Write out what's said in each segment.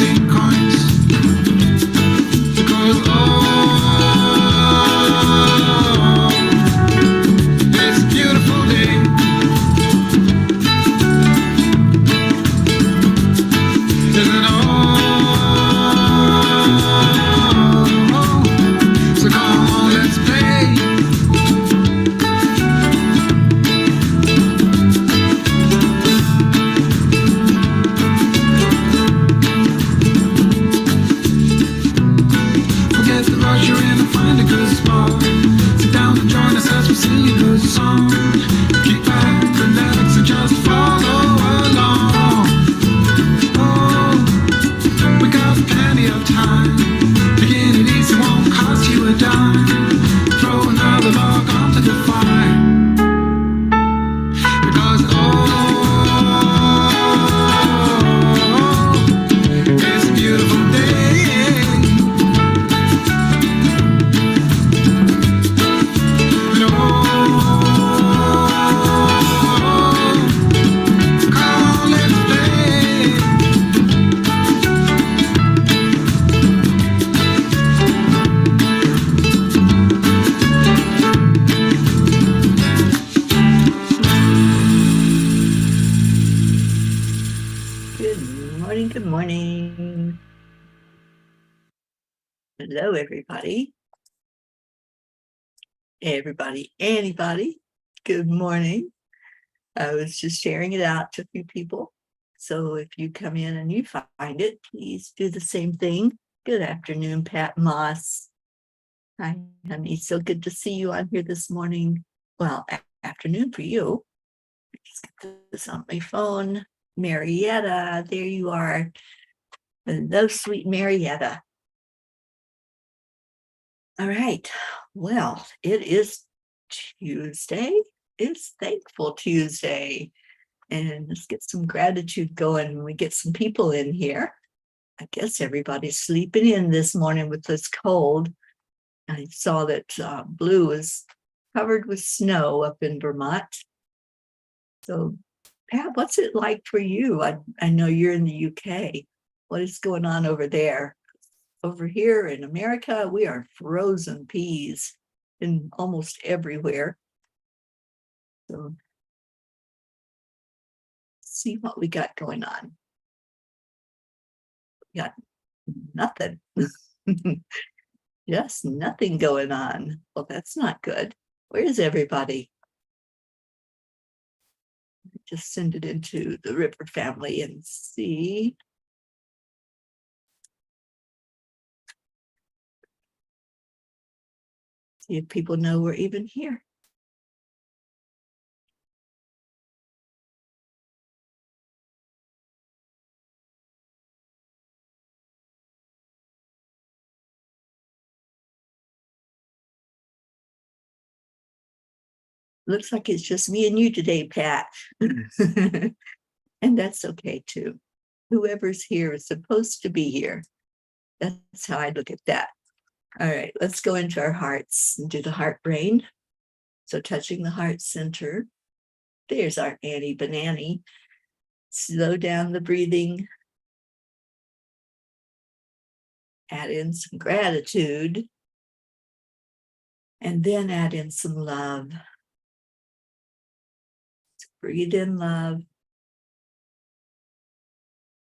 tossing coins. Because it's a beautiful day. Isn't it so come on, let's play. Forget the rush, you're in and find a good spot. Sit down and join us as we sing a good song. Kick back, relax, and just follow along. Oh, we got plenty of time. Taking it easy won't cost you a dime. Throw another log onto the fire. Because it's a beautiful day. And come on, let's play. Good morning, good morning. Hello, everybody. Anybody, good morning. I was just sharing it out to a few people. So if you come in and you find it, please do the same thing. Good afternoon, Pat Moss. Hi, honey. So good to see you on here this morning. Well, afternoon for you. Just get this on my phone. Marietta, there you are. Hello, sweet Marietta. All right. Well, it is Tuesday. It's Thankful Tuesday. And let's get some gratitude going when we get some people in here. I guess everybody's sleeping in this morning with this cold. I saw that Blue is covered with snow up in Vermont. So, Pat, what's it like for you? I know you're in the UK. What is going on over there? Over here in America, we are frozen peas in almost everywhere. So, see what we got going on. We got nothing. Just nothing going on. Well, that's not good. Where's everybody? Just send it into the River family and see. See if people know we're even here. Looks like it's just me and you today, Pat. And that's okay too. Whoever's here is supposed to be here. That's how I look at that. All right, let's go into our hearts and do the heart brain. So touching the heart center. There's our Annie Banani. Slow down the breathing. Add in some gratitude. And then add in some love. Breathe in love.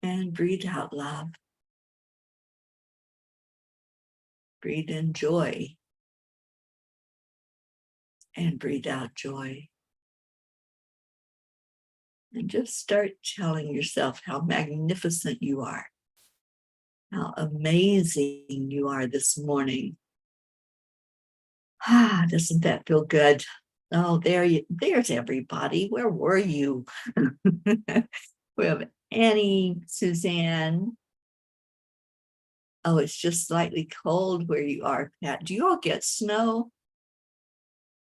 And breathe out love. Breathe in joy. And breathe out joy. And just start telling yourself how magnificent you are. How amazing you are this morning. Doesn't that feel good? Oh, there's everybody. Where were you? We have Annie, Suzanne. Oh, it's just slightly cold where you are, Pat. Do you all get snow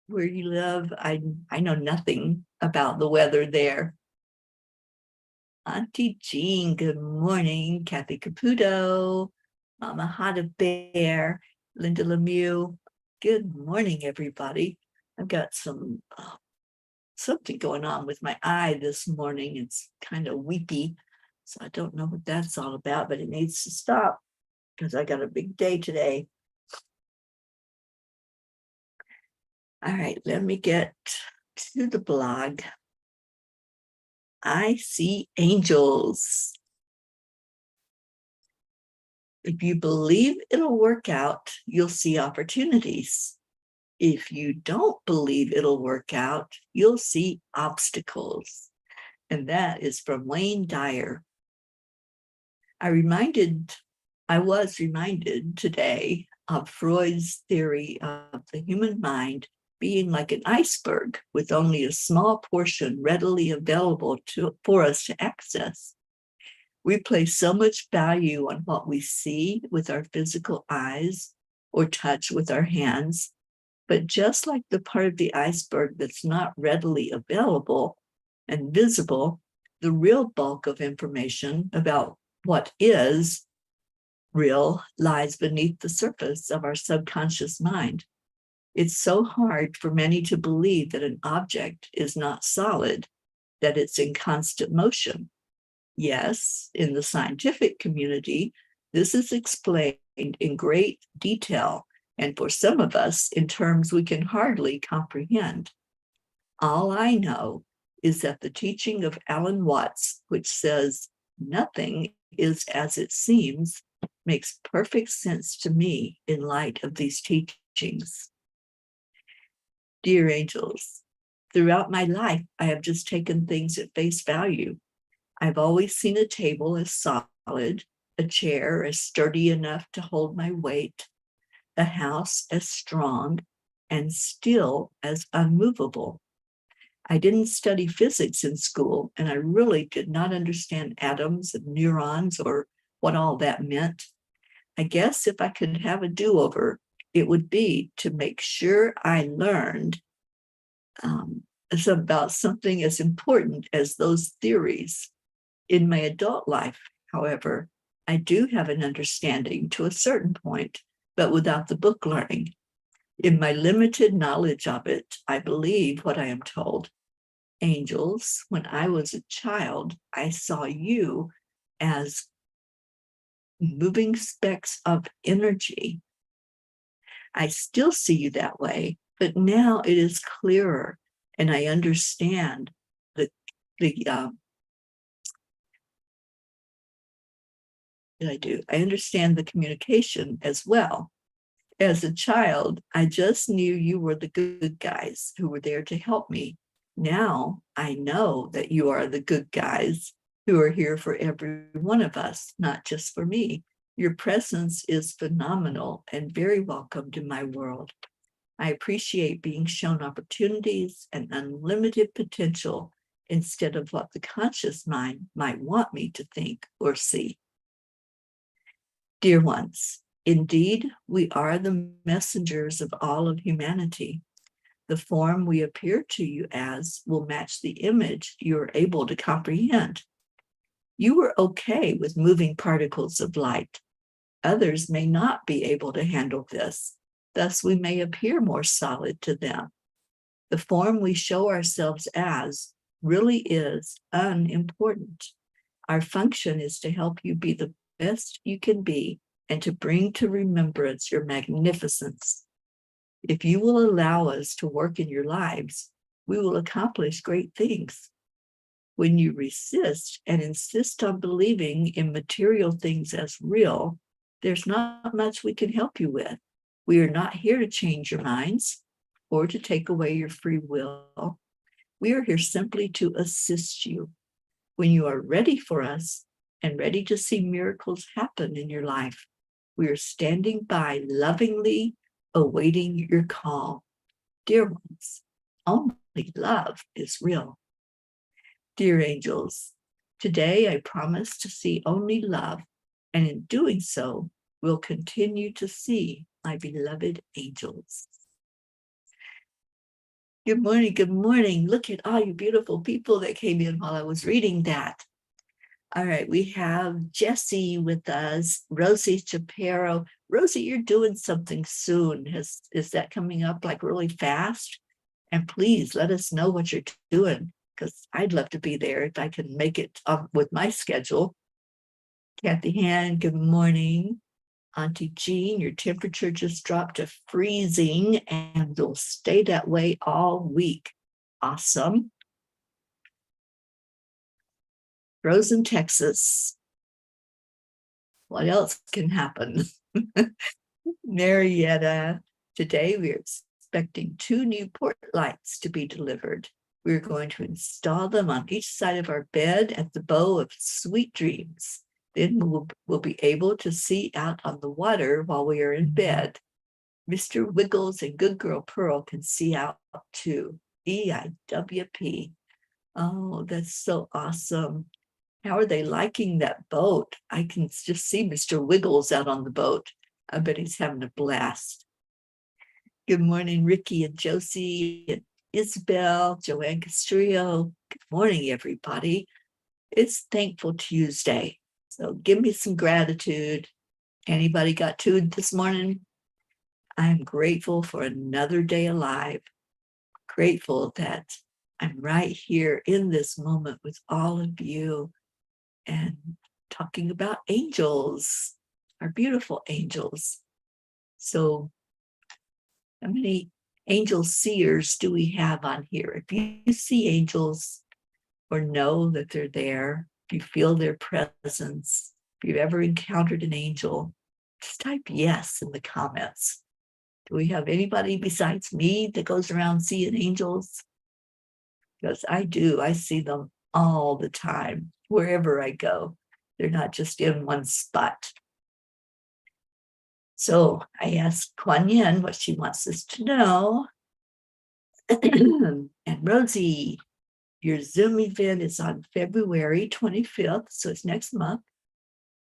where you live? I know nothing about the weather there. Auntie Jean, good morning. Kathy Caputo, Mama Hada Bear, Linda Lemieux. Good morning, everybody. I've got something going on with my eye this morning. It's kind of weepy. So I don't know what that's all about, but it needs to stop because I got a big day today. All right, let me get to the blog. I see angels. If you believe it'll work out, you'll see opportunities. If you don't believe it'll work out, you'll see obstacles. And that is from Wayne Dyer. I was reminded today of Freud's theory of the human mind being like an iceberg with only a small portion readily available for us to access. We place so much value on what we see with our physical eyes or touch with our hands, but just like the part of the iceberg that's not readily available and visible, the real bulk of information about what is real lies beneath the surface of our subconscious mind. It's so hard for many to believe that an object is not solid, that it's in constant motion. Yes, in the scientific community, this is explained in great detail, and for some of us, in terms we can hardly comprehend. All I know is that the teaching of Alan Watts, which says nothing is as it seems, makes perfect sense to me in light of these teachings. Dear angels, throughout my life, I have just taken things at face value. I've always seen a table as solid, a chair as sturdy enough to hold my weight, a house as strong, and still as unmovable. I didn't study physics in school, and I really did not understand atoms and neurons or what all that meant. I guess if I could have a do-over, it would be to make sure I learned about something as important as those theories. In my adult life, however, I do have an understanding to a certain point, but without the book learning. In my limited knowledge of it, I believe what I am told. Angels, when I was a child, I saw you as moving specks of energy. I still see you that way, but now it is clearer, and I understand I understand the communication as well. As a child, I just knew you were the good guys who were there to help me. Now I know that you are the good guys who are here for every one of us, not just for me. Your presence is phenomenal and very welcome to my world. I appreciate being shown opportunities and unlimited potential instead of what the conscious mind might want me to think or see. Dear ones, indeed, we are the messengers of all of humanity. The form we appear to you as will match the image you are able to comprehend. You were okay with moving particles of light. Others may not be able to handle this. Thus, we may appear more solid to them. The form we show ourselves as really is unimportant. Our function is to help you be the best you can be and to bring to remembrance your magnificence. If you will allow us to work in your lives, we will accomplish great things. When you resist and insist on believing in material things as real, there's not much we can help you with. We are not here to change your minds or to take away your free will. We are here simply to assist you. When you are ready for us and ready to see miracles happen in your life, we are standing by lovingly awaiting your call. Dear ones, only love is real. Dear angels, today I promise to see only love, and in doing so, will continue to see my beloved angels. Good morning, good morning. Look at all you beautiful people that came in while I was reading that. All right, we have Jessie with us, Rosie Shapiro. Rosie, you're doing something soon. Is that coming up like really fast? And please let us know what you're doing, because I'd love to be there if I can make it up with my schedule. Kathy Han, good morning. Auntie Jean, your temperature just dropped to freezing and will stay that way all week. Awesome. Frozen Texas. What else can happen? Marietta, today we're expecting 2 new port lights to be delivered. We're going to install them on each side of our bed at the bow of sweet dreams. Then we'll be able to see out on the water while we are in bed. Mr. Wiggles and Good Girl Pearl can see out too. EIWP. Oh, that's so awesome. How are they liking that boat? I can just see Mr. Wiggles out on the boat. I bet he's having a blast. Good morning, Ricky and Josie and Isabel, Joanne Castrillo. Good morning, everybody. It's Thankful Tuesday. So give me some gratitude. Anybody got to this morning? I'm grateful for another day alive. Grateful that I'm right here in this moment with all of you and talking about angels, our beautiful angels. So how many angel seers do we have on here? If you see angels or know that they're there, if you feel their presence, if you've ever encountered an angel, just type yes in the comments. Do we have anybody besides me that goes around seeing angels? Because I do. I see them all the time, wherever I go. They're not just in one spot. So I asked Kuan Yin what she wants us to know. And Rosie, your Zoom event is on February 25th, so it's next month,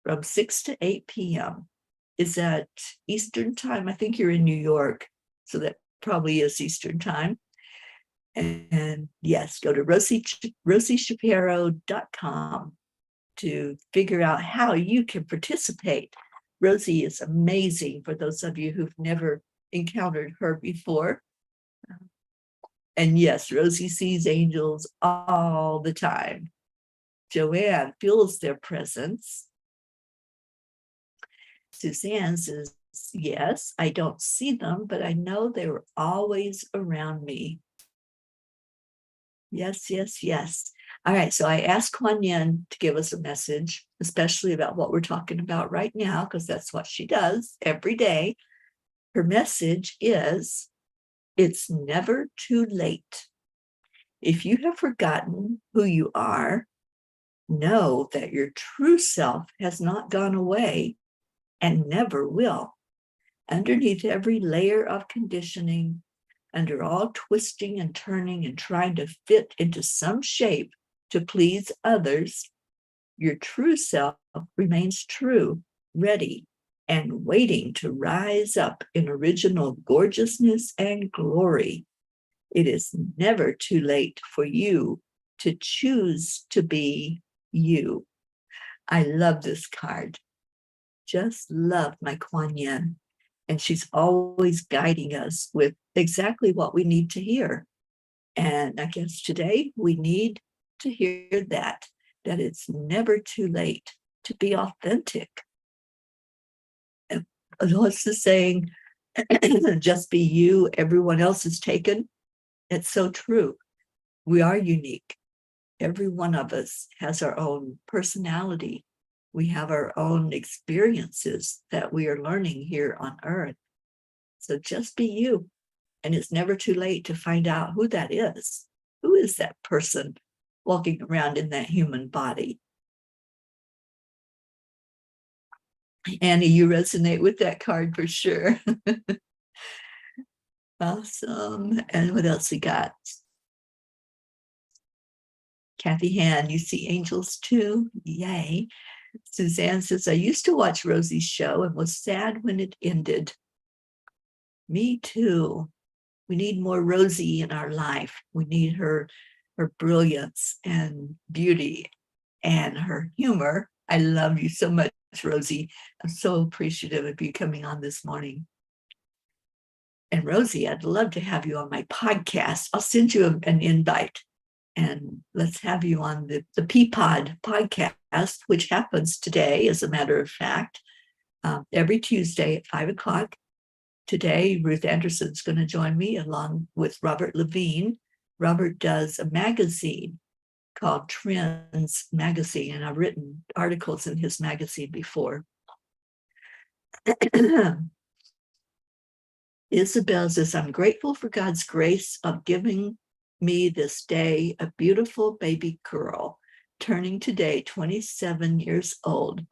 from 6 to 8 p.m. Is that Eastern time? I think you're in New York, so that probably is Eastern time. And yes, go to rosieshapiro.com to figure out how you can participate. Rosie is amazing for those of you who've never encountered her before. And yes, Rosie sees angels all the time. Joanne feels their presence. Suzanne says, yes, I don't see them, but I know they were always around me. Yes, yes, yes. All right, so I asked Kuan Yin to give us a message, especially about what we're talking about right now, because that's what she does every day. Her message is, it's never too late. If you have forgotten who you are, know that your true self has not gone away and never will. Underneath every layer of conditioning, under all twisting and turning and trying to fit into some shape to please others, your true self remains true, ready, and waiting to rise up in original gorgeousness and glory. It is never too late for you to choose to be you. I love this card. Just love my Kuan Yin. And she's always guiding us with exactly what we need to hear. And I guess today we need to hear that it's never too late to be authentic. And what's the saying? Just be you, everyone else is taken. It's so true. We are unique. Every one of us has our own personality. We have our own experiences that we are learning here on Earth. So just be you. And it's never too late to find out who that is. Who is that person walking around in that human body? Annie, you resonate with that card for sure. Awesome. And what else we got? Kathy Han, you see angels too? Yay. Suzanne says, I used to watch Rosie's show and was sad when it ended. Me too. We need more Rosie in our life. We need her brilliance and beauty and her humor. I love you so much, Rosie. I'm so appreciative of you coming on this morning. And Rosie, I'd love to have you on my podcast. I'll send you an invite And let's have you on the Peapod podcast, which happens today, as a matter of fact, every Tuesday at 5 o'clock. Today, Ruth Anderson's going to join me along with Robert Levine. Robert does a magazine called Trends Magazine, and I've written articles in his magazine before. Isabel says, I'm grateful for God's grace of giving me this day a beautiful baby girl, turning today 27 years old.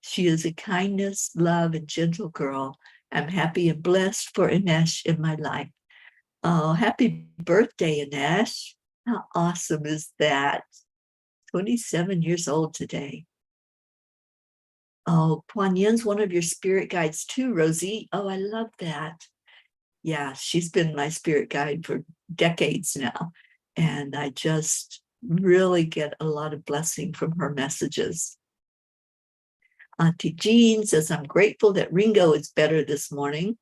She is a kindness, love, and gentle girl. I'm happy and blessed for Inesh in my life. Oh, happy birthday, Inesh. How awesome is that? 27 years old today. Oh, Kuan Yin's one of your spirit guides too, Rosie. Oh, I love that. Yeah, she's been my spirit guide for decades now. And I just really get a lot of blessing from her messages. Auntie Jean says, I'm grateful that Ringo is better this morning.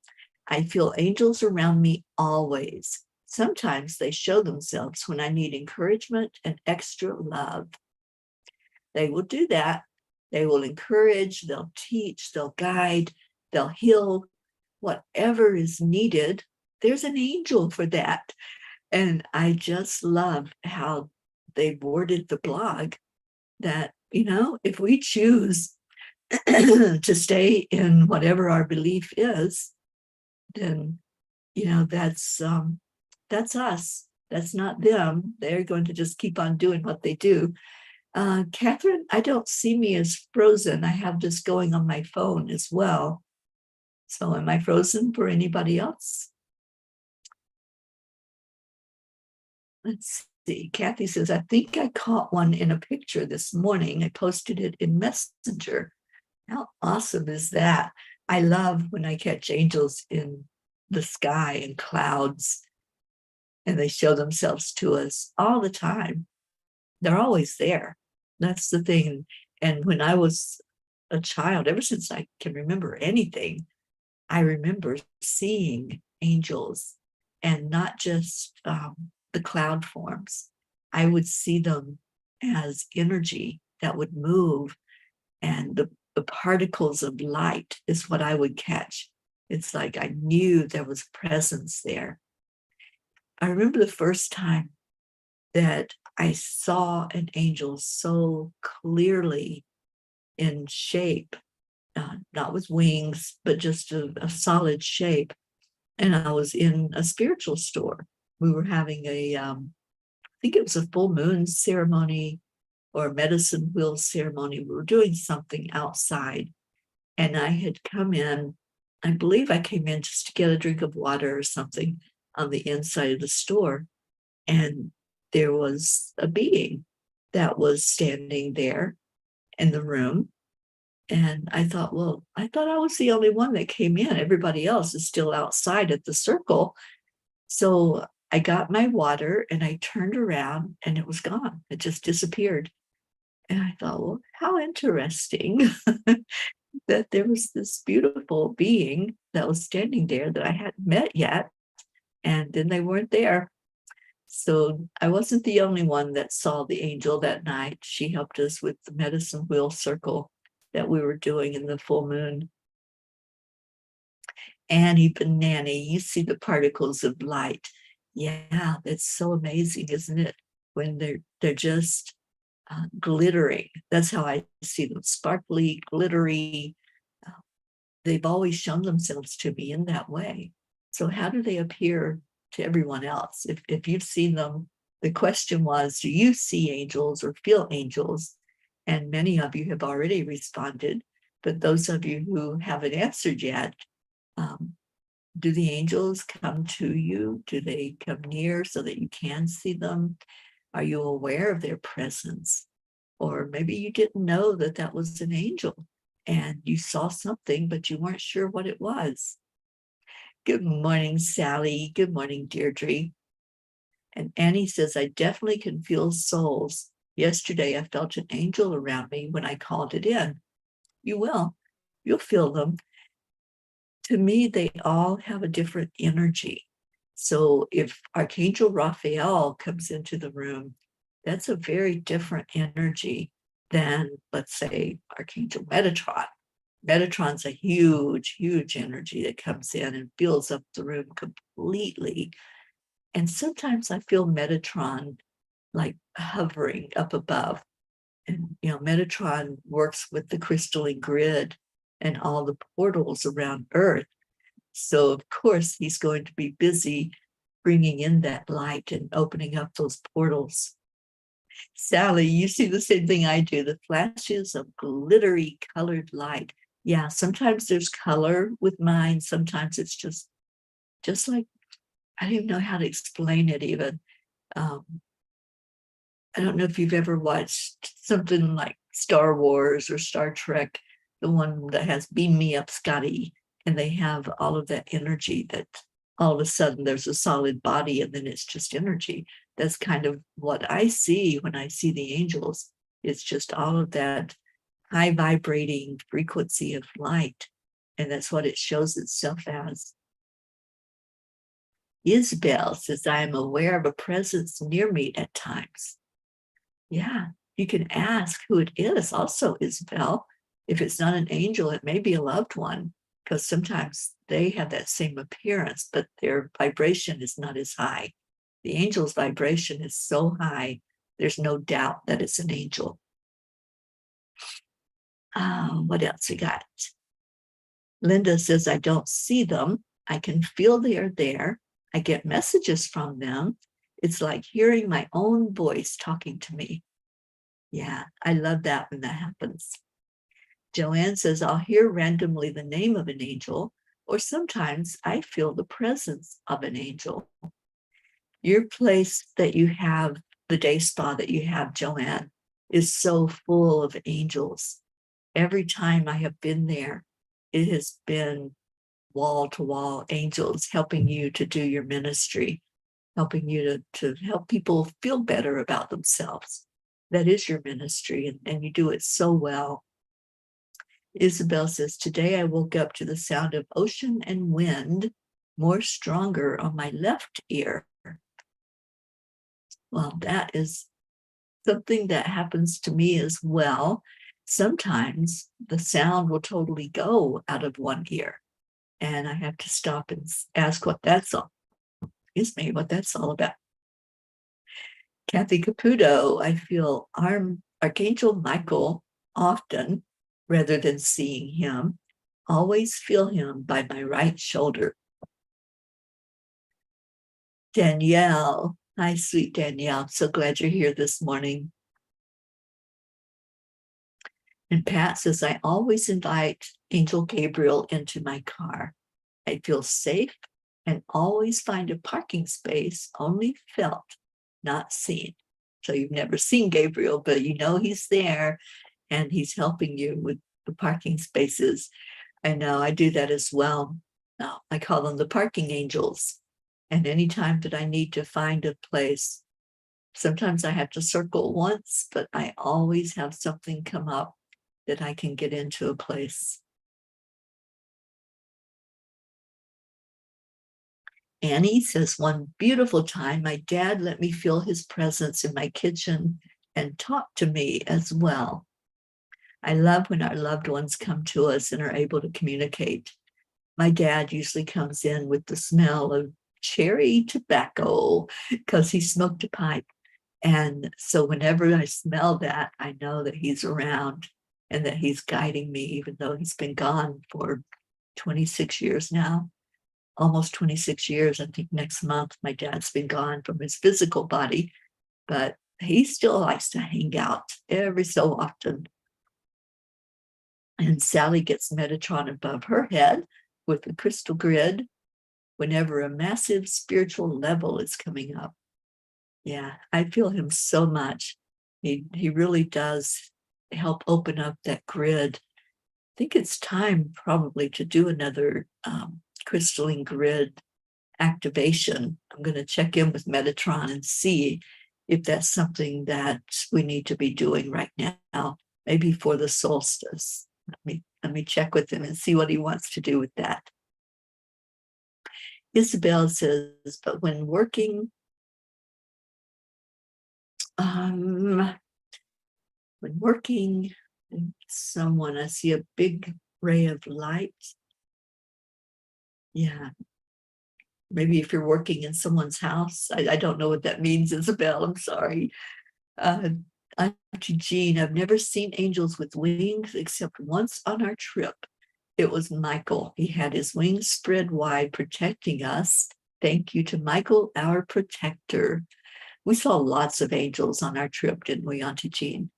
I feel angels around me always. Sometimes they show themselves when I need encouragement and extra love. They will do that. They will encourage, they'll teach, they'll guide, they'll heal. Whatever is needed, there's an angel for that. And I just love how they worded the blog that, if we choose to stay in whatever our belief is, then, that's us. That's not them. They're going to just keep on doing what they do. Catherine, I don't see me as frozen. I have this going on my phone as well. So am I frozen for anybody else? Let's see. Kathy says, I think I caught one in a picture this morning. I posted it in Messenger. How awesome is that? I love when I catch angels in the sky and clouds, and they show themselves to us all the time. They're always there. That's the thing. And when I was a child, ever since I can remember anything, I remember seeing angels, and not just the cloud forms. I would see them as energy that would move, and the particles of light is what I would catch. It's like I knew there was presence there. I remember the first time that I saw an angel so clearly in shape, not with wings, but just a solid shape. And I was in a spiritual store. We were having I think it was a full moon ceremony or a medicine wheel ceremony. We were doing something outside. And I had come in, I believe I came in just to get a drink of water or something on the inside of the store. And there was a being that was standing there in the room. And I thought, well, I thought I was the only one that came in. Everybody else is still outside at the circle. So I got my water and I turned around and it was gone. It just disappeared. And I thought, well, how interesting that there was this beautiful being that was standing there that I hadn't met yet. And then they weren't there. So I wasn't the only one that saw the angel that night. She helped us with the medicine wheel circle that we were doing in the full moon. Annie Banana, you see the particles of light. Yeah, it's so amazing, isn't it? When they're just glittering. That's how I see them, sparkly, glittery. They've always shown themselves to me in that way. So how do they appear to everyone else? If you've seen them, the question was, do you see angels or feel angels? And many of you have already responded, but those of you who haven't answered yet, do the angels come to you? Do they come near so that you can see them? Are you aware of their presence? Or maybe you didn't know that that was an angel and you saw something, but you weren't sure what it was. Good morning, Sally. Good morning, Deirdre. And Annie says, I definitely can feel souls. Yesterday, I felt an angel around me when I called it in. You will. You'll feel them. To me, they all have a different energy. So if Archangel Raphael comes into the room, That's a very different energy than, let's say, Archangel Metatron. Metatron's a huge, huge energy that comes in and fills up the room completely. And sometimes I feel Metatron like hovering up above. And, Metatron works with the crystalline grid and all the portals around Earth. So, of course, he's going to be busy bringing in that light and opening up those portals. Sally, you see the same thing I do, the flashes of glittery colored light. Yeah, sometimes there's color with mine. Sometimes it's just like, I don't even know how to explain it even. Um, I don't know if you've ever watched something like Star Wars or Star Trek, the one that has Beam Me Up Scotty, and they have all of that energy that all of a sudden there's a solid body and then it's just energy. That's kind of what I see when I see the angels. It's just all of that high vibrating frequency of light. And that's what it shows itself as. Isabel says, I am aware of a presence near me at times. Yeah, you can ask who it is also, Isabel. If it's not an angel, it may be a loved one, because sometimes they have that same appearance, but their vibration is not as high. The angel's vibration is so high, there's no doubt that it's an angel. What else we got? Linda says, I don't see them. I can feel they are there. I get messages from them. It's like hearing my own voice talking to me. Yeah, I love that when that happens. Joanne says, I'll hear randomly the name of an angel, or sometimes I feel the presence of an angel. Your place that you have, the day spa that you have, Joanne, is so full of angels. Every time I have been there, it has been wall to wall angels helping you to do your ministry, helping you to help people feel better about themselves. That is your ministry, and you do it so well. Isabel says, today I woke up to the sound of ocean and wind more stronger on my left ear. Well, that is something that happens to me as well. Sometimes the sound will totally go out of one ear, and I have to stop and ask what that's all. Excuse me, what that's all about. Kathy Caputo, I feel Archangel Michael often, rather than seeing him, always feel him by my right shoulder. Danielle, hi, sweet Danielle. I'm so glad you're here this morning. And Pat says, I always invite Angel Gabriel into my car. I feel safe and always find a parking space only felt, not seen. So you've never seen Gabriel, but you know he's there and he's helping you with the parking spaces. I know I do that as well. I call them the parking angels. And anytime that I need to find a place, sometimes I have to circle once, but I always have something come up that I can get into a place. Annie says, one beautiful time, my dad let me feel his presence in my kitchen and talk to me as well. I love when our loved ones come to us and are able to communicate. My dad usually comes in with the smell of cherry tobacco because he smoked a pipe. And so whenever I smell that, I know that he's around and that he's guiding me, even though he's been gone for 26 years now. Almost 26 years. I think next month my dad's been gone from his physical body, but he still likes to hang out every so often. And Sally gets Metatron above her head with the crystal grid whenever a massive spiritual level is coming up. Yeah, I feel him so much. He really does help open up that grid. I think it's time probably to do another crystalline grid activation. I'm going to check in with Metatron and see if that's something that we need to be doing right now, maybe for the solstice. Let me check with him and see what he wants to do with that. Isabel says, but when working When working with someone, I see a big ray of light. Yeah. Maybe if you're working in someone's house, I don't know what that means, Isabel. I'm sorry. Uh, I'm Jean. I've never seen angels with wings except once on our trip. It was Michael. He had his wings spread wide, protecting us. Thank you to Michael, our protector. We saw lots of angels on our trip, didn't we, Auntie Jean?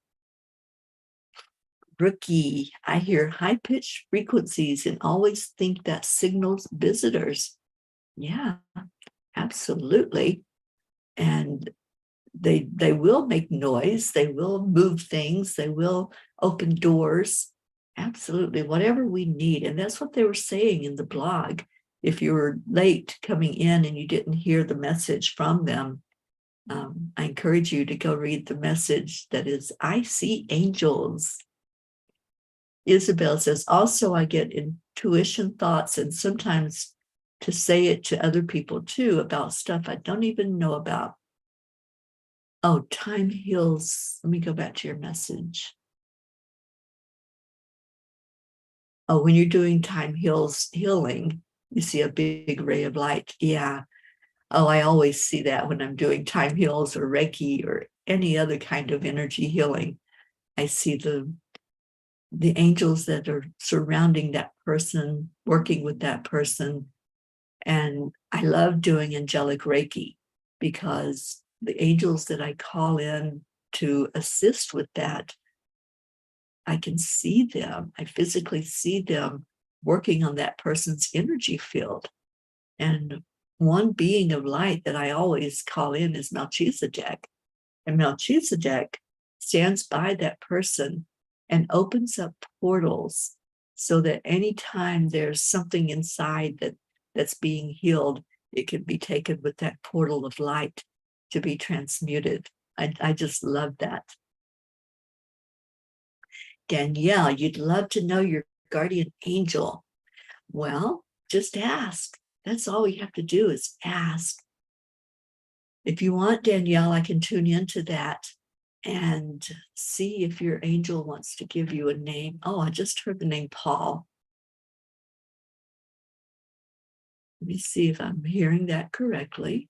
Rookie, I hear high-pitched frequencies and always think that signals visitors. Yeah, absolutely. And they will make noise, they will move things, they will open doors. Absolutely, whatever we need. And that's what they were saying in the blog. If you were late coming in and you didn't hear the message from them, I encourage you to go read the message that is, I see angels. Isabel says, also, I get intuition thoughts and sometimes to say it to other people too about stuff I don't even know about. Oh, time heals. Let me go back to your message. Oh, when you're doing time heals healing, you see a big ray of light. Yeah. Oh, I always see that when I'm doing time heals or Reiki or any other kind of energy healing. I see the angels that are surrounding that person, working with that person. And I love doing angelic Reiki because the angels that I call in to assist with that, I can see them. I physically see them working on that person's energy field. And one being of light that I always call in is Melchizedek. And Melchizedek stands by that person and opens up portals so that anytime there's something inside that's being healed, it can be taken with that portal of light to be transmuted. I just love that. Danielle, you'd love to know your guardian angel. Well, just ask. That's all we have to do is ask. If you want, Danielle, I can tune into that and see if your angel wants to give you a name. Oh, I just heard the name Paul. Let me see if I'm hearing that correctly.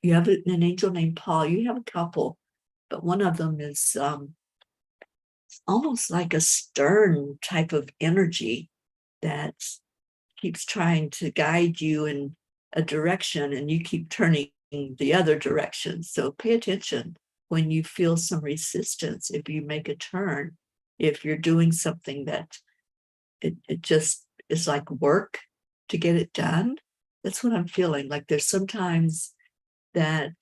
You have an angel named Paul. You have a couple, but one of them is almost like a stern type of energy that keeps trying to guide you in a direction and you keep turning the other direction. So pay attention when you feel some resistance, if you make a turn, if you're doing something that it just is like work to get it done. That's what I'm feeling. Like there's sometimes that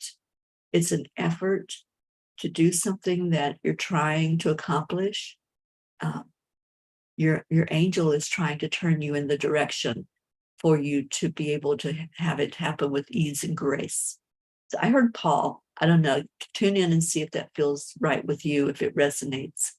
it's an effort to do something that you're trying to accomplish. Your angel is trying to turn you in the direction for you to be able to have it happen with ease and grace. So I heard Paul. I don't know. Tune in and see if that feels right with you, if it resonates.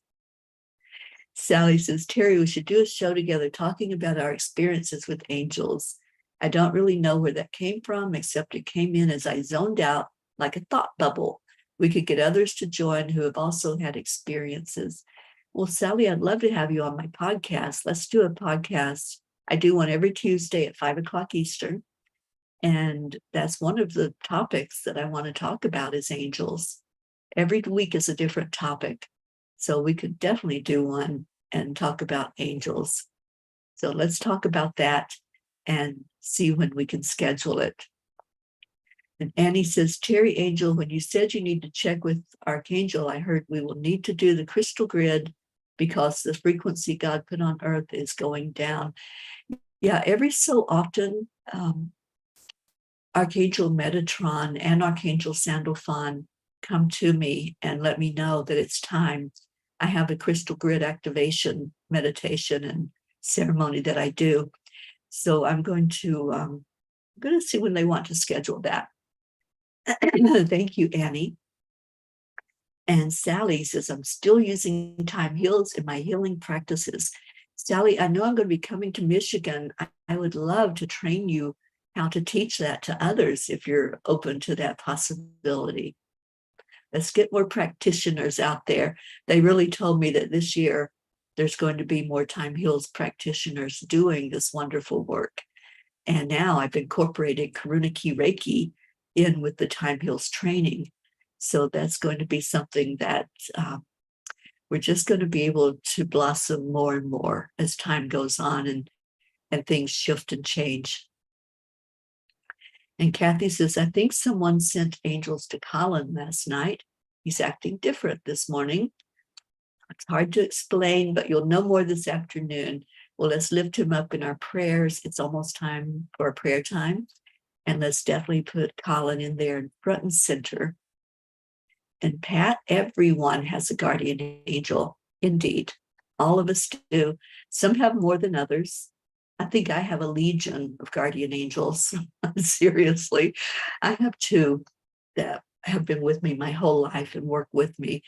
Sally says, Teri, we should do a show together talking about our experiences with angels. I don't really know where that came from, except it came in as I zoned out like a thought bubble. We could get others to join who have also had experiences. Well, Sally, I'd love to have you on my podcast. Let's do a podcast. I do one every Tuesday at 5:00 Eastern. And that's one of the topics that I want to talk about is angels. Every week is a different topic. So we could definitely do one and talk about angels. So let's talk about that and see when we can schedule it. And Annie says, TeriAngel, when you said you need to check with Archangel, I heard we will need to do the crystal grid because the frequency God put on earth is going down. Yeah, every so often, Archangel Metatron and Archangel Sandalphon come to me and let me know that it's time. I have a crystal grid activation meditation and ceremony that I do. So I'm going to see when they want to schedule that. Thank you, Annie. And Sally says, I'm still using time heals in my healing practices. Sally, I know I'm going to be coming to Michigan. I would love to train you how to teach that to others if you're open to that possibility. Let's get more practitioners out there. They really told me that this year there's going to be more Time Heals practitioners doing this wonderful work. And now I've incorporated Karunaki Reiki in with the Time Heals training. So that's going to be something that we're just going to be able to blossom more and more as time goes on and things shift and change. And Kathy says, I think someone sent angels to Colin last night. He's acting different this morning. It's hard to explain, but you'll know more this afternoon. Well, let's lift him up in our prayers. It's almost time for a prayer time. And let's definitely put Colin in there in front and center. And Pat, everyone has a guardian angel. Indeed, all of us do. Some have more than others. I think I have a legion of guardian angels. Seriously, I have two that have been with me my whole life and work with me.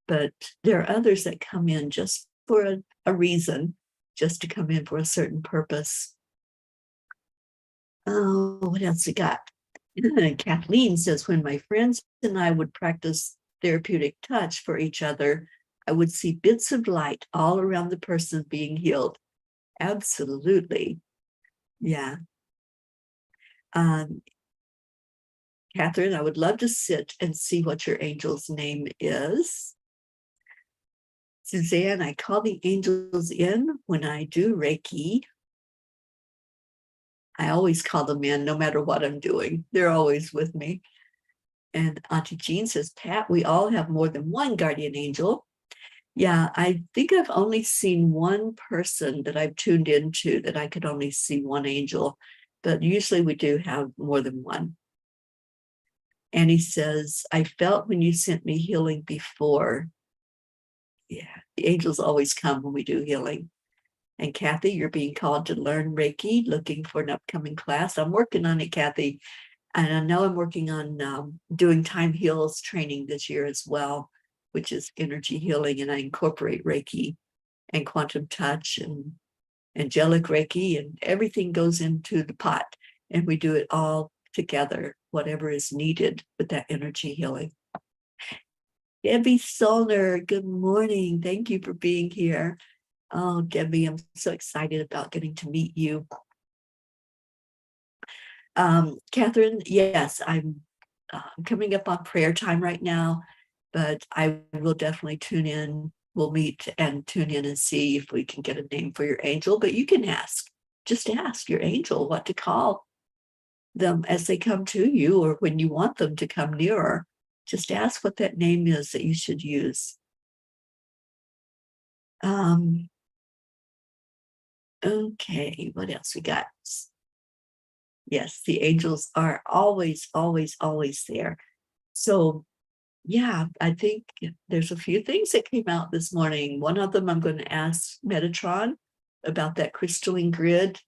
But there are others that come in just for a reason, just to come in for a certain purpose. Oh, what else we got? Kathleen says, when my friends and I would practice therapeutic touch for each other, I would see bits of light all around the person being healed. Absolutely. Yeah. Catherine, I would love to sit and see what your angel's name is. Suzanne, I call the angels in when I do Reiki. I always call them in no matter what I'm doing. They're always with me. And Auntie Jean says, Pat, we all have more than one guardian angel. Yeah, I think I've only seen one person that I've tuned into that I could only see one angel, but usually we do have more than one. And he says, I felt when you sent me healing before. Yeah, the angels always come when we do healing. And Kathy, you're being called to learn Reiki, looking for an upcoming class. I'm working on it, Kathy. And I know I'm working on doing Time Heals training this year as well, which is energy healing. And I incorporate Reiki and quantum touch and angelic Reiki, and everything goes into the pot. And we do it all together, whatever is needed with that energy healing. Debbie Solner, good morning. Thank you for being here. Oh, Debbie, I'm so excited about getting to meet you. Catherine, yes, I'm coming up on prayer time right now, but I will definitely tune in. We'll meet and tune in and see if we can get a name for your angel, but you can just ask your angel what to call them as they come to you, or when you want them to come nearer. Just ask what that name is that you should use. Okay, what else we got? Yes, the angels are always, always, always there. So yeah, I think there's a few things that came out this morning. One of them I'm going to ask Metatron about that crystalline grid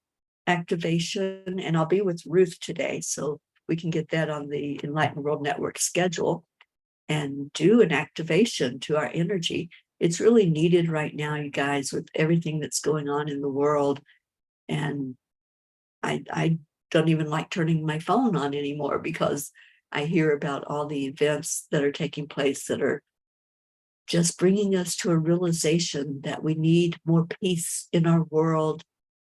activation, and I'll be with Ruth today, so we can get that on the Enlightened World Network schedule and do an activation to our energy. It's really needed right now, you guys, with everything that's going on in the world. And I don't even like turning my phone on anymore because I hear about all the events that are taking place that are just bringing us to a realization that we need more peace in our world.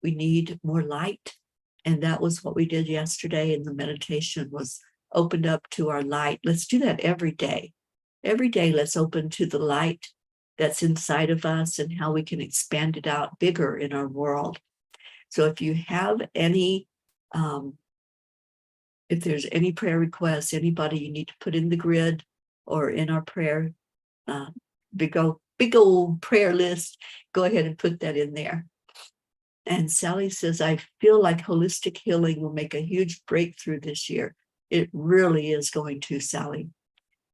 We need more light. And that was what we did yesterday in the meditation, was opened up to our light. Let's do that every day. Every day, let's open to the light that's inside of us and how we can expand it out bigger in our world. So if you have any, if there's any prayer requests, anybody you need to put in the grid or in our prayer, big old prayer list, go ahead and put that in there. And Sally says, I feel like holistic healing will make a huge breakthrough this year. It really is going to, Sally.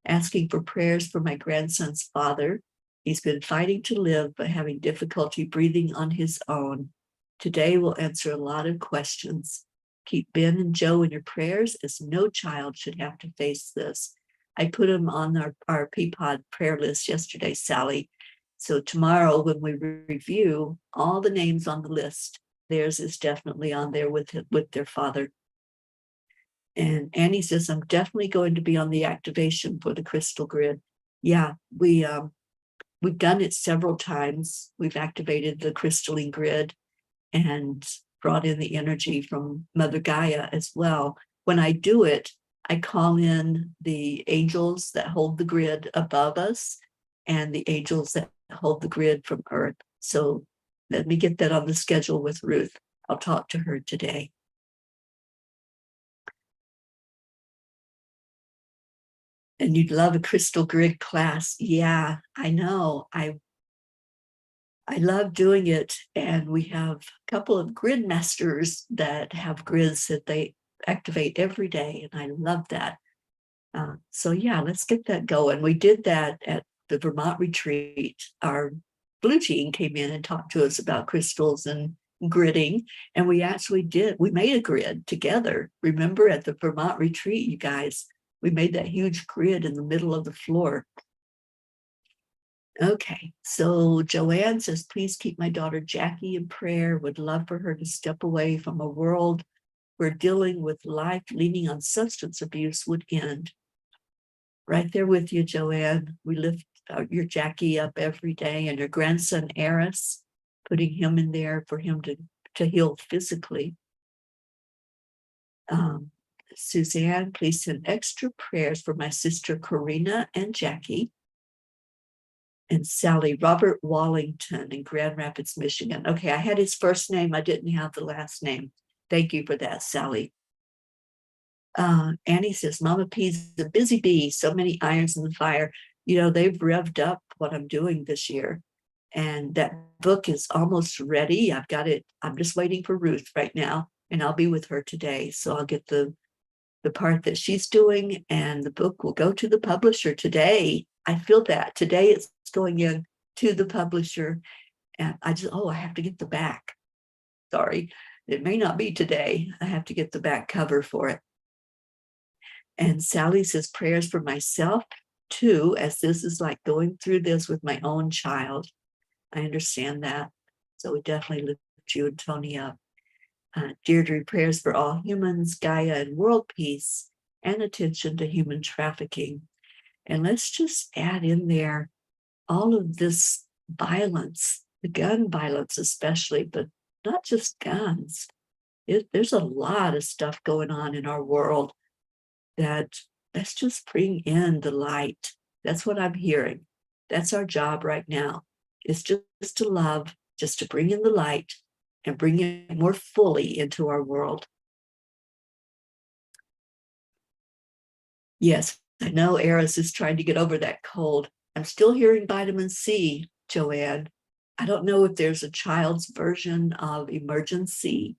Asking for prayers for my grandson's father. He's been fighting to live, but having difficulty breathing on his own. Today we'll answer a lot of questions. Keep Ben and Joe in your prayers, as no child should have to face this. I put them on our Peapod prayer list yesterday, Sally. So tomorrow when we review all the names on the list, theirs is definitely on there with their father. And Annie says, I'm definitely going to be on the activation for the crystal grid. Yeah, we've done it several times. We've activated the crystalline grid and brought in the energy from Mother Gaia as well. When I do it, I call in the angels that hold the grid above us and the angels that hold the grid from Earth. So let me get that on the schedule with Ruth. I'll talk to her today. And you'd love a crystal grid class. Yeah, I know. I love doing it. And we have a couple of grid masters that have grids that they activate every day. And I love that. So yeah, let's get that going. We did that at the Vermont retreat. Our Blue Jean came in and talked to us about crystals and gridding. And we made a grid together. Remember at the Vermont retreat, you guys, we made that huge grid in the middle of the floor. Okay, so Joanne says, please keep my daughter Jackie in prayer. Would love for her to step away from a world where dealing with life leaning on substance abuse would end. Right there with you, Joanne. We lift your Jackie up every day, and your grandson Eris, putting him in there for him to heal physically. Suzanne, please send extra prayers for my sister Karina and Jackie. And Sally, Robert Wallington in Grand Rapids, Michigan. Okay, I had his first name. I didn't have the last name. Thank you for that, Sally. Annie says, Mama P's a busy bee, so many irons in the fire. You know, they've revved up what I'm doing this year. And that book is almost ready. I've got it. I'm just waiting for Ruth right now, and I'll be with her today. So I'll get the part that she's doing, and the book will go to the publisher today. I feel that today it's going in to the publisher, and I have to get the back. Sorry, it may not be today. I have to get the back cover for it. And Sally says prayers for myself too, as this is like going through this with my own child. I understand that. So we definitely lift you and Tony up. Deirdre, prayers for all humans, Gaia, and world peace, and attention to human trafficking. And let's just add in there all of this violence, the gun violence especially, but not just guns. There's a lot of stuff going on in our world that let's just bring in the light. That's what I'm hearing. That's our job right now. It's just to love, just to bring in the light and bring it more fully into our world. Yes, I know Eris is trying to get over that cold. I'm still hearing vitamin C, Joanne. I don't know if there's a child's version of emergency,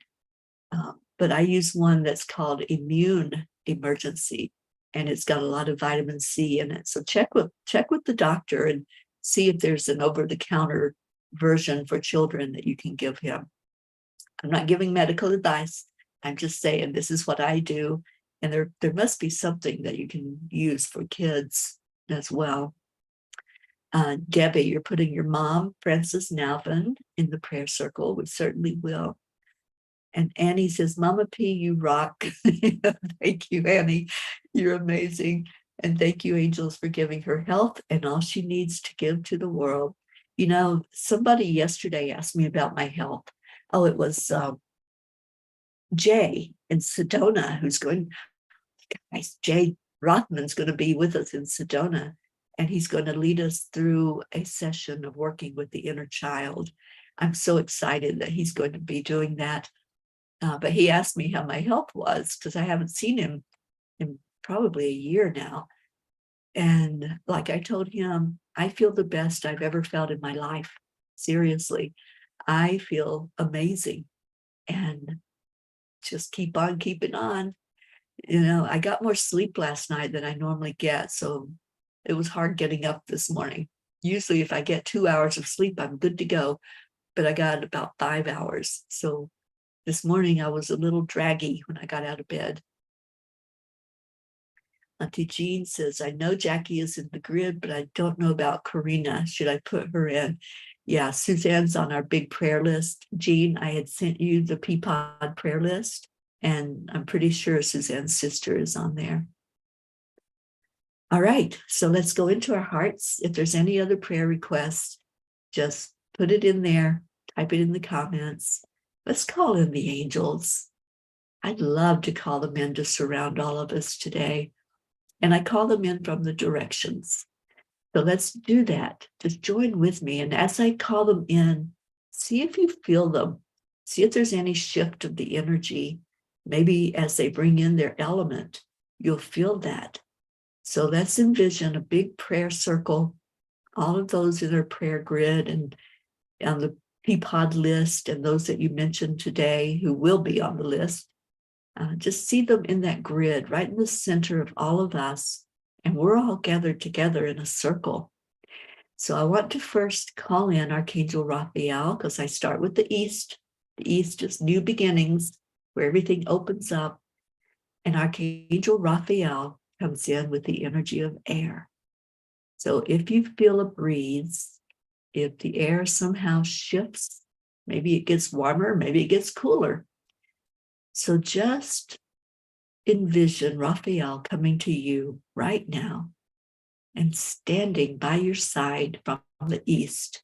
but I use one that's called Immune Emergency, and it's got a lot of vitamin C in it. So check with the doctor and see if there's an over-the-counter version for children that you can give him. I'm not giving medical advice. I'm just saying this is what I do. And there must be something that you can use for kids as well. Debbie, you're putting your mom, Frances Nalvin, in the prayer circle. We certainly will. And Annie says, Mama P, you rock. Thank you, Annie. You're amazing. And thank you, angels, for giving her health and all she needs to give to the world. You know, somebody yesterday asked me about my health. Oh, it was Jay in Sedona, Jay Rothman's going to be with us in Sedona, and he's going to lead us through a session of working with the inner child. I'm so excited that he's going to be doing that. But he asked me how my health was because I haven't seen him in probably a year now. And like I told him, I feel the best I've ever felt in my life. Seriously, I feel amazing. And just keep on keeping on. You know, I got more sleep last night than I normally get. So it was hard getting up this morning. Usually if I get 2 hours of sleep, I'm good to go. But I got about 5 hours. So this morning I was a little draggy when I got out of bed. Auntie Jean says, I know Jackie is in the grid, but I don't know about Karina. Should I put her in? Yeah, Suzanne's on our big prayer list. Jean, I had sent you the Peapod prayer list, And I'm pretty sure Suzanne's sister is on there. All right, so let's go into our hearts. If there's any other prayer requests, just put it in there, type it in the comments. Let's call in the angels. I'd love to call them in to surround all of us today. And I call them in from the directions. So let's do that. Just join with me. And as I call them in, see if you feel them. See if there's any shift of the energy. Maybe as they bring in their element, you'll feel that. So let's envision a big prayer circle, all of those in our prayer grid and on the Peapod list, and those that you mentioned today who will be on the list. Just see them in that grid right in the center of all of us, and we're all gathered together in a circle. So I want to first call in Archangel Raphael, because I start with the East. The East is new beginnings, where everything opens up, and Archangel Raphael comes in with the energy of air. So if you feel a breeze, if the air somehow shifts, maybe it gets warmer, maybe it gets cooler. So just envision Raphael coming to you right now and standing by your side from the east.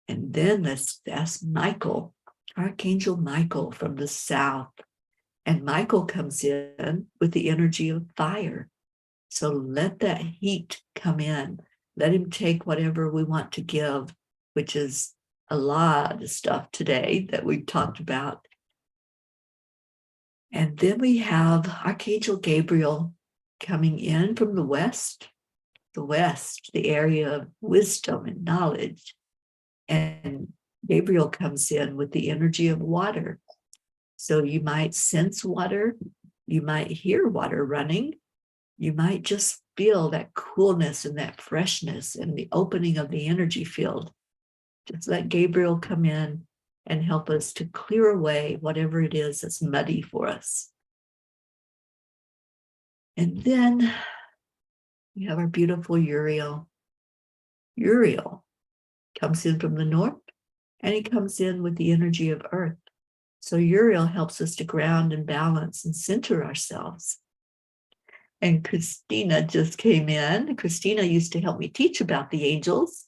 And then let's ask Michael, Archangel Michael from the south. And Michael comes in with the energy of fire. So let that heat come in. Let him take whatever we want to give, which is a lot of stuff today that we've talked about. And then we have Archangel Gabriel coming in from the west, the area of wisdom and knowledge. And Gabriel comes in with the energy of water. So you might sense water, you might hear water running, you might just feel that coolness and that freshness and the opening of the energy field. Just let Gabriel come in and help us to clear away whatever it is that's muddy for us. And then we have our beautiful Uriel. Uriel comes in from the north, and he comes in with the energy of earth. So Uriel helps us to ground and balance and center ourselves. And Christina just came in. Christina used to help me teach about the angels.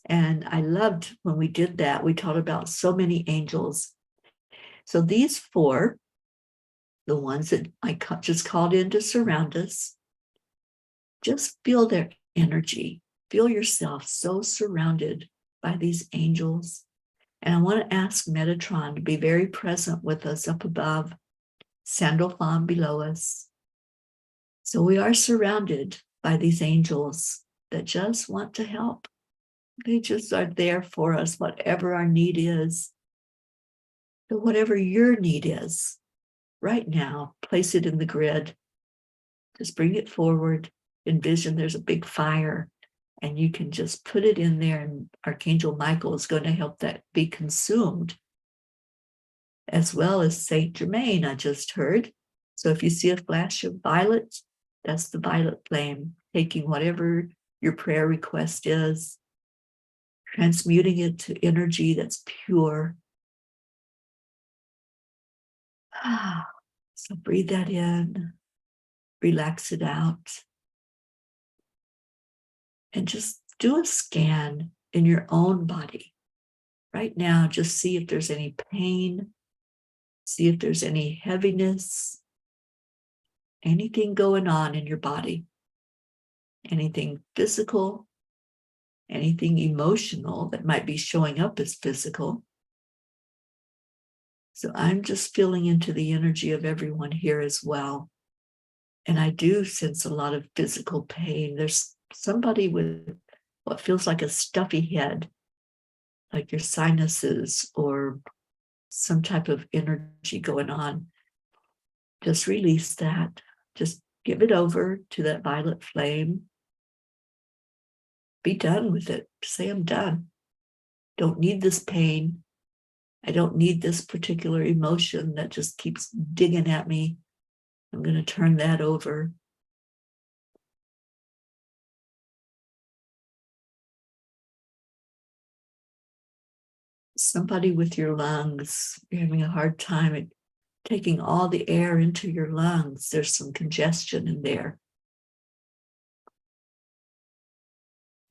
And I loved when we did that. We taught about so many angels. So these four, the ones that I just called in to surround us, just feel their energy. Feel yourself so surrounded by these angels. And I want to ask Metatron to be very present with us up above, Sandalphon below us. So we are surrounded by these angels that just want to help. They just are there for us, whatever our need is. So whatever your need is, right now, place it in the grid. Just bring it forward. Envision there's a big fire, and you can just put it in there, and Archangel Michael is going to help that be consumed, as well as Saint Germain, I just heard. So if you see a flash of violet, that's the violet flame, taking whatever your prayer request is, transmuting it to energy that's pure. So breathe that in, relax it out, and just do a scan in your own body. Right now, just see if there's any pain, see if there's any heaviness, anything going on in your body, anything physical, anything emotional that might be showing up as physical. So I'm just feeling into the energy of everyone here as well. And I do sense a lot of physical pain. There's somebody with what feels like a stuffy head, like your sinuses or some type of energy going on. Just release that. Just give it over to that violet flame. Be done with it. Say, I'm done. Don't need this pain. I don't need this particular emotion that just keeps digging at me. I'm going to turn that over. Somebody with your lungs, you're having a hard time taking all the air into your lungs. There's some congestion in there.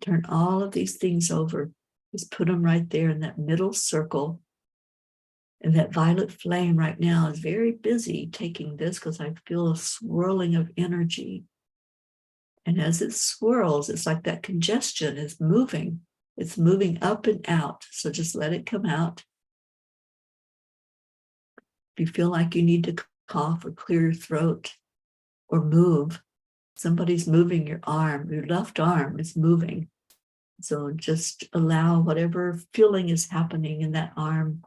Turn all of these things over. Just put them right there in that middle circle. And that violet flame right now is very busy taking this because I feel a swirling of energy. And as it swirls, it's like that congestion is moving. It's moving up and out. So just let it come out. If you feel like you need to cough or clear your throat or move, somebody's moving your arm, your left arm is moving. So just allow whatever feeling is happening in that arm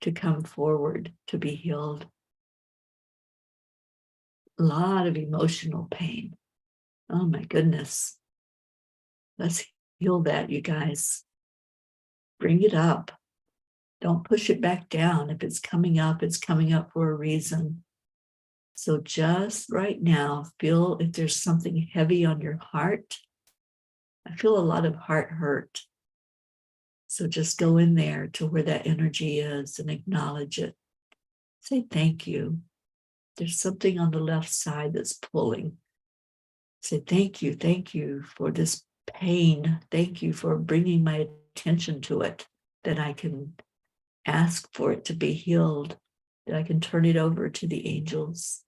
to come forward, to be healed. A lot of emotional pain. Oh my goodness. Let's heal that, you guys. Bring it up. Don't push it back down. If it's coming up for a reason. So just right now, feel if there's something heavy on your heart. I feel a lot of heart hurt. So just go in there to where that energy is and acknowledge it. Say thank you. There's something on the left side that's pulling. Say thank you for this pain. Thank you for bringing my attention to it, that I can ask for it to be healed, that I can turn it over to the angels.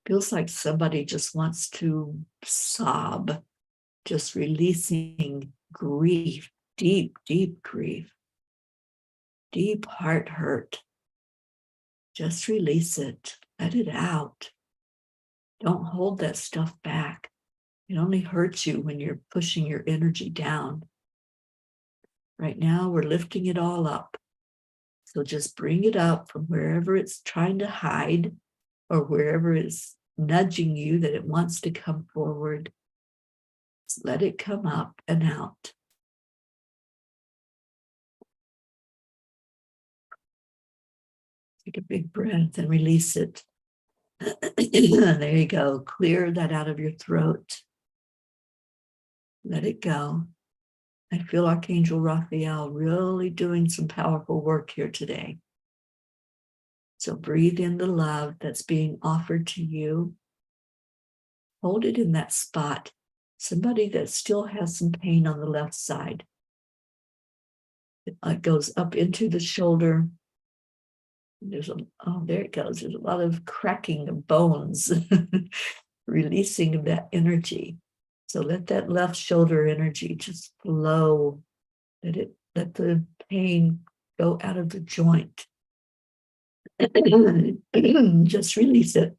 Feels like somebody just wants to sob, just releasing grief, deep, deep grief, deep heart hurt. Just release it. Let it out. Don't hold that stuff back. It only hurts you when you're pushing your energy down. Right now, we're lifting it all up. So just bring it up from wherever it's trying to hide or wherever it's nudging you that it wants to come forward. Just let it come up and out. Take a big breath and release it. There you go. Clear that out of your throat. Let it go. I feel Archangel Raphael really doing some powerful work here today. So breathe in the love that's being offered to you. Hold it in that spot. Somebody that still has some pain on the left side. It goes up into the shoulder. There it goes. There's a lot of cracking of bones, releasing of that energy. So let that left shoulder energy just flow. Let the pain go out of the joint. Just release it.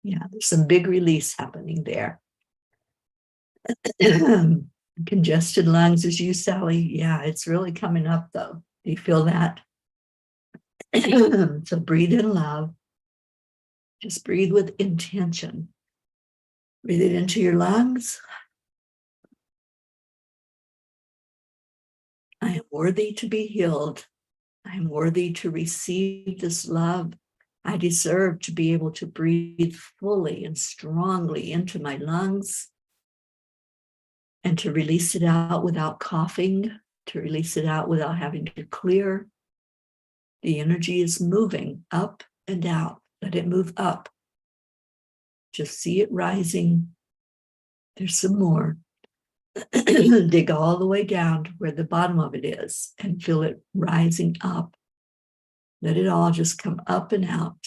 Yeah, there's some big release happening there. Congested lungs is you, Sally. Yeah, it's really coming up though. Do you feel that? So breathe in love. Just breathe with intention. Breathe it into your lungs. I am worthy to be healed. I am worthy to receive this love. I deserve to be able to breathe fully and strongly into my lungs and to release it out without coughing, to release it out without having to clear. The energy is moving up and out. Let it move up. Just see it rising. There's some more. Dig all the way down to where the bottom of it is and feel it rising up. Let it all just come up and out.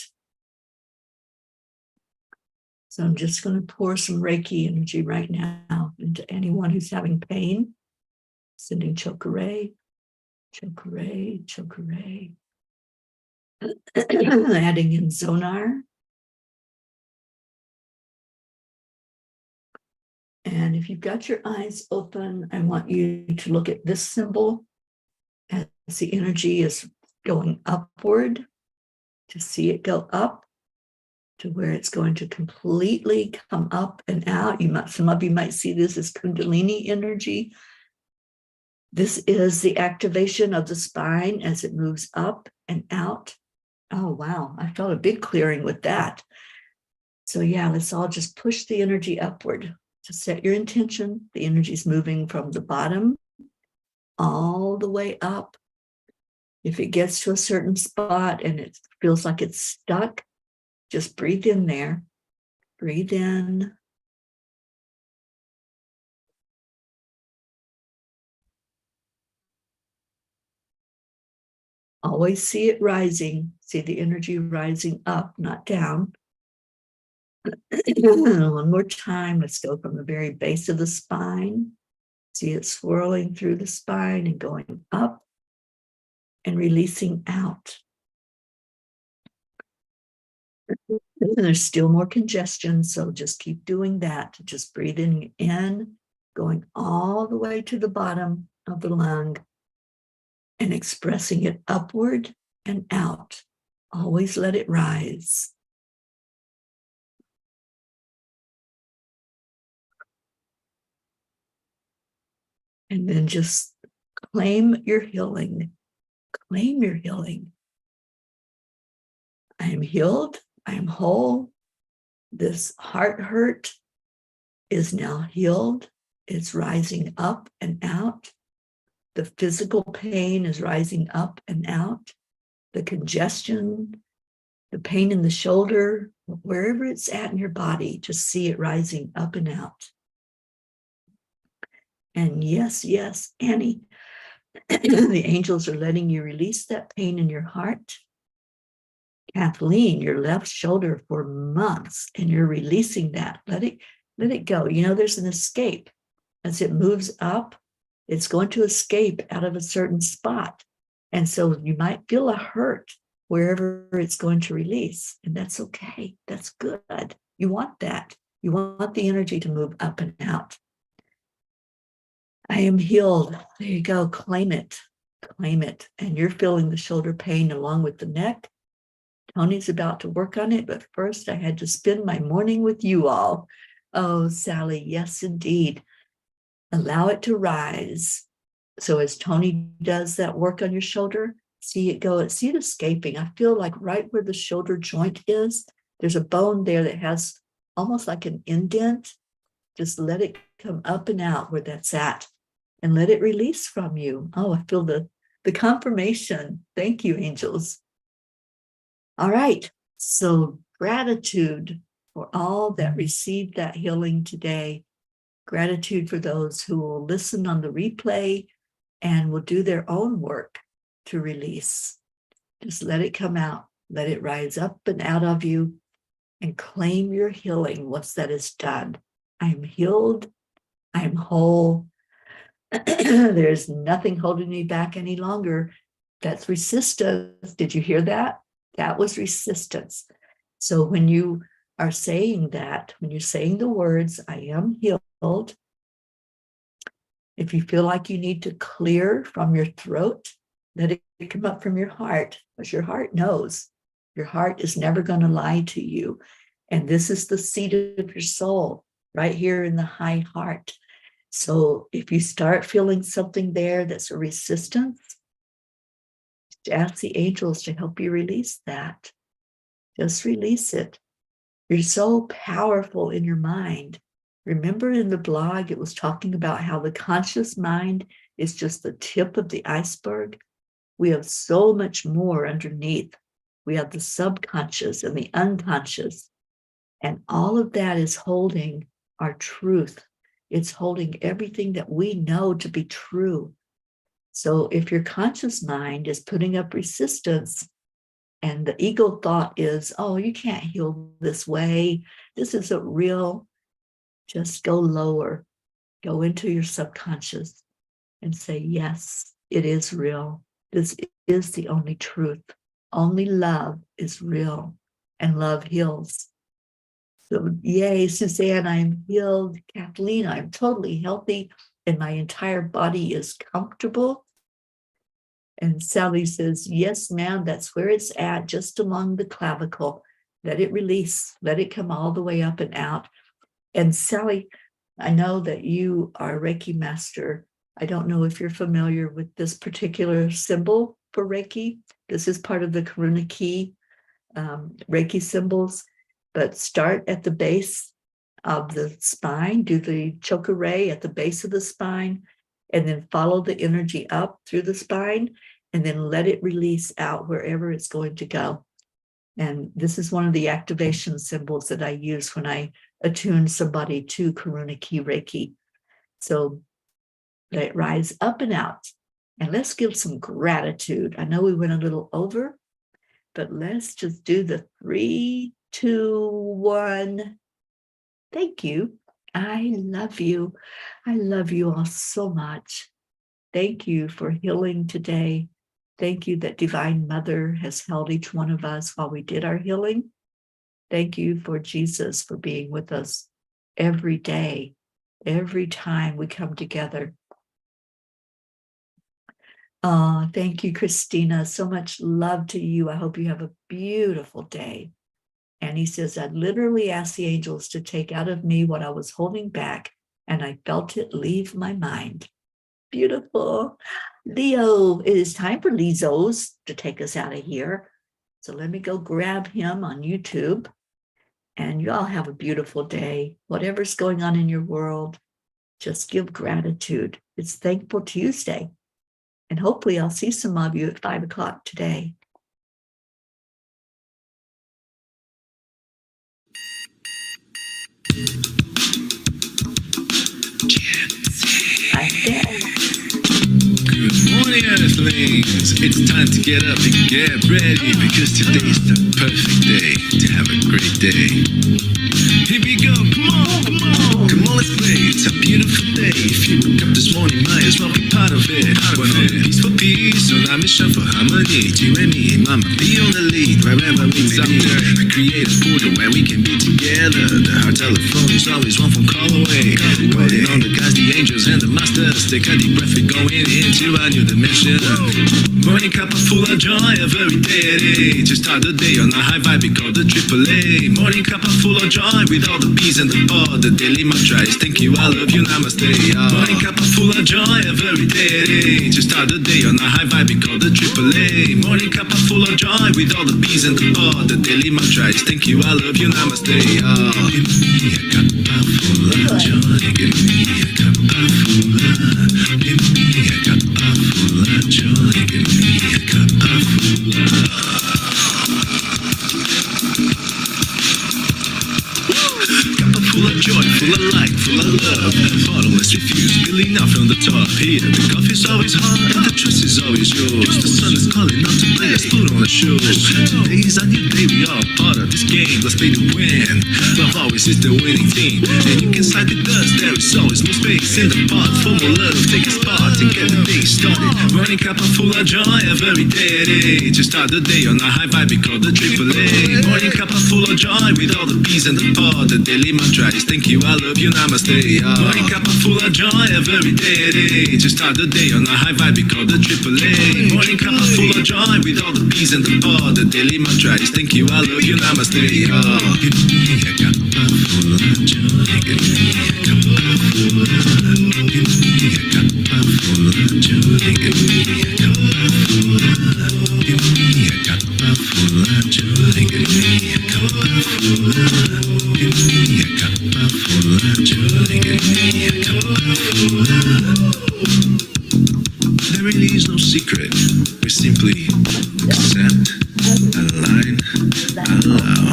So I'm just going to pour some Reiki energy right now into anyone who's having pain. Sending Chokuray, Chokuray, Chokuray. Adding in Zonar. And if you've got your eyes open, I want you to look at this symbol as the energy is going upward, to see it go up to where it's going to completely come up and out. Some of you might see this as Kundalini energy. This is the activation of the spine as it moves up and out. Oh, wow. I felt a big clearing with that. So yeah, let's all just push the energy upward. To set your intention, the energy is moving from the bottom all the way up. If it gets to a certain spot and it feels like it's stuck, just breathe in there. Breathe in. Always see it rising. See the energy rising up, not down. One more time. Let's go from the very base of the spine. See it swirling through the spine and going up and releasing out. There's still more congestion, so just keep doing that. Just breathing in, going all the way to the bottom of the lung and expressing it upward and out. Always let it rise. And then just claim your healing. Claim your healing. I am healed. I am whole. This heart hurt is now healed. It's rising up and out. The physical pain is rising up and out. The congestion, the pain in the shoulder, wherever it's at in your body, just see it rising up and out. And yes, yes, Annie, the angels are letting you release that pain in your heart. Kathleen, your left shoulder for months, and you're releasing that. Let it go. You know, there's an escape. As it moves up, it's going to escape out of a certain spot. And so you might feel a hurt wherever it's going to release. And that's okay. That's good. You want that. You want the energy to move up and out. I am healed. There you go. Claim it. Claim it. And you're feeling the shoulder pain along with the neck. Tony's about to work on it, but first I had to spend my morning with you all. Oh, Sally, yes, indeed. Allow it to rise. So as Tony does that work on your shoulder, see it go, see it escaping. I feel like right where the shoulder joint is, there's a bone there that has almost like an indent. Just let it come up and out where that's at and let it release from you. Oh, I feel the confirmation. Thank you, angels. All right, so gratitude for all that received that healing today. Gratitude for those who will listen on the replay and will do their own work to release. Just let it come out, let it rise up and out of you, and claim your healing once that is done. I'm healed, I'm whole. There's nothing holding me back any longer. That's resistance. Did you hear that? That was resistance. So when you are saying that, when you're saying the words, I am healed, if you feel like you need to clear from your throat, let it come up from your heart, because your heart knows. Your heart is never going to lie to you. And this is the seat of your soul, right here in the high heart. So if you start feeling something there that's a resistance, ask the angels to help you release that. Just release it. You're so powerful in your mind. Remember in the blog, it was talking about how the conscious mind is just the tip of the iceberg. We have so much more underneath. We have the subconscious and the unconscious. And all of that is holding our truth. It's holding everything that we know to be true. So if your conscious mind is putting up resistance and the ego thought is, oh, you can't heal this way, this isn't real, just go lower, go into your subconscious and say, yes, it is real. This is the only truth. Only love is real and love heals. So yay, Suzanne, I'm healed. Kathleen, I'm totally healthy and my entire body is comfortable. And Sally says, yes, ma'am, that's where it's at, just along the clavicle. Let it release, let it come all the way up and out. And Sally, I know that you are a Reiki master. I don't know if you're familiar with this particular symbol for Reiki. This is part of the Karuna Ki Reiki symbols. but start at the base of the spine, do the chakra ray at the base of the spine, and then follow the energy up through the spine, and then let it release out wherever it's going to go. And this is one of the activation symbols that I use when I attune somebody to Karuna Ki Reiki. So let it rise up and out. And let's give some gratitude. I know we went a little over, but let's just do the 3, 2, 1. Thank you. I love you. I love you all so much. Thank you for healing today. Thank you that Divine Mother has held each one of us while we did our healing. Thank you for Jesus for being with us every day, every time we come together. Thank you, Christina. So much love to you. I hope you have a beautiful day. And he says, I literally asked the angels to take out of me what I was holding back, and I felt it leave my mind. Beautiful. Leo, it is time for Lizos to take us out of here. So let me go grab him on YouTube. And you all have a beautiful day. Whatever's going on in your world, just give gratitude. It's Thankful Tuesday. And hopefully I'll see some of you at 5 o'clock today. I'm dead. Good morning, Earthlings. It's time to get up and get ready, because today's the perfect day to have a great day. Here we go, come on, come on. Come on, let's play. It's a beautiful day. If you woke up this morning, might as well be part of it. One on the peace for peace, on a mission for harmony. You and me, mama, be on the lead. Wherever we may we create a portal where we can be together. The heart telephone is always one phone call away. Waiting on the guys, the angels and the masters. Take a deep breath, we're going into a new dimension. Morning cup of full of joy every day. To start the day on a high vibe, we call the AAA. Morning cup of full of joy with all the peas and the pod. The daily mantra is thank you, I love you, namaste. Morning cup of full of joy every day. To start the day on a high vibe, we call the AAA. Morning cup of full of joy with all the peas and the pod. The daily mantra is thank you, I love you, namaste. Give me a cup full of joy. Give me a cup full of. Give me a cup full of joy. Give me a cup full of. Full of joy, full of light, full of love. Bottomless refuse, spilling out from the top. Here, the coffee's always hot and the choice is always yours. The sun is calling out to play, let's put on a show. Today is a new day, we all part of this game. Let's play to win. Love always is the winning team. And you can side with us, there is always more space in the pot. For more love, take a spot and get the day started. Running cup full of joy every day. To start the day on a high vibe, we call the AAA. Morning cup full of joy with all the peas and the pod. The daily mantra is thank you, I love you, namaste. Morning cup full of joy every day. To start the day on a high vibe, we call the AAA. Morning cup full of joy with all the peas and the pod. The daily mantra is thank you, I love you, namaste. Give me a cup full of joy. Give me a cup full of. Give me a cup full of joy. Give me a cup full of. Give me a cup full of joy. Give me a cup full of. Give me a cup full of joy. Give me a cup full of. There really is no secret. We simply accept, align, allow.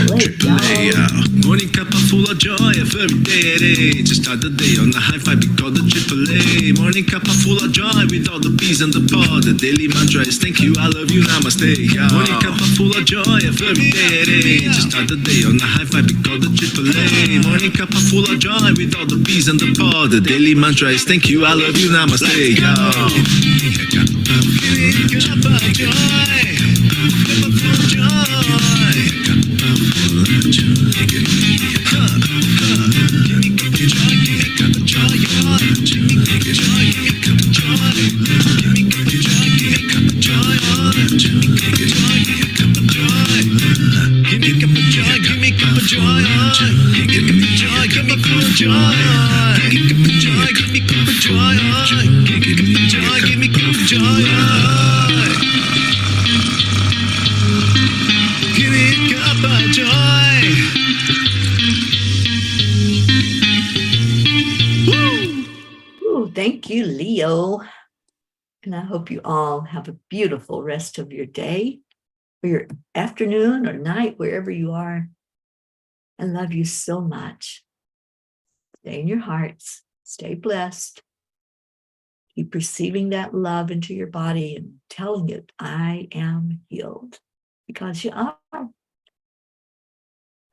AAA, morning cup full of joy every day. To start the day on a high vibe, we call the AAA. Morning cup full of joy with all the peas and the pod. The daily mantra is thank you, I love you, namaste. Morning cup full of joy every day. To start the day on a high vibe, we call the AAA. Morning cup full of joy with all the peas and the pod. The daily mantra is thank you, I love you, namaste. Give me a cup of joy. Cup of joy. Full of joy, give me a cup. Give me a cup of joy, give me a cup of joy. Give me a cup of joy, give me a cup of joy. Give me a cup of joy, give me a cup of joy. Give me a cup of joy, give me a cup of joy. Give me a cup of joy, give me a cup of joy. Give me a cup of joy, give me a cup of joy. Give me a cup of joy, give me a cup of joy. Give me a cup of joy, give me a cup of joy. Give me a cup of joy. you, Leo. And I hope you all have a beautiful rest of your day, or your afternoon or night, wherever you are. I love you so much. Stay in your hearts. Stay blessed. Keep receiving that love into your body and telling it, I am healed, because you are.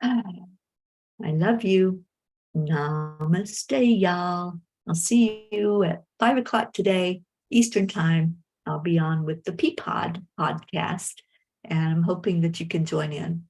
I love you. Namaste, y'all. I'll see you at 5 o'clock today, Eastern Time. I'll be on with the Peapod podcast, and I'm hoping that you can join in.